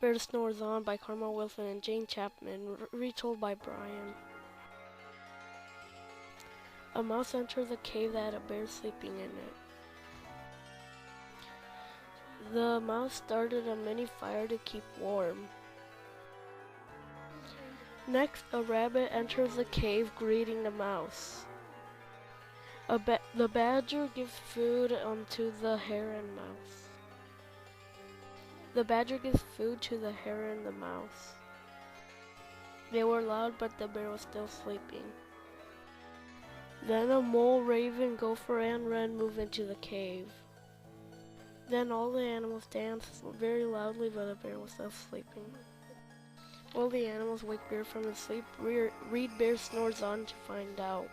Bear Snores On by Carmel Wilson and Jane Chapman, retold by Bryan. A mouse enters a cave that had a bear sleeping in it. The mouse started a mini fire to keep warm. Next, a rabbit enters the cave, greeting the mouse. The badger gives food to the hare and mouse. The badger gives food to the hare and the mouse. They were loud, but the bear was still sleeping. Then a mole, raven, gopher, and wren move into the cave. Then all the animals danced very loudly, but the bear was still sleeping. Will the animals wake Bear from his sleep? Read Bear Snores On to find out.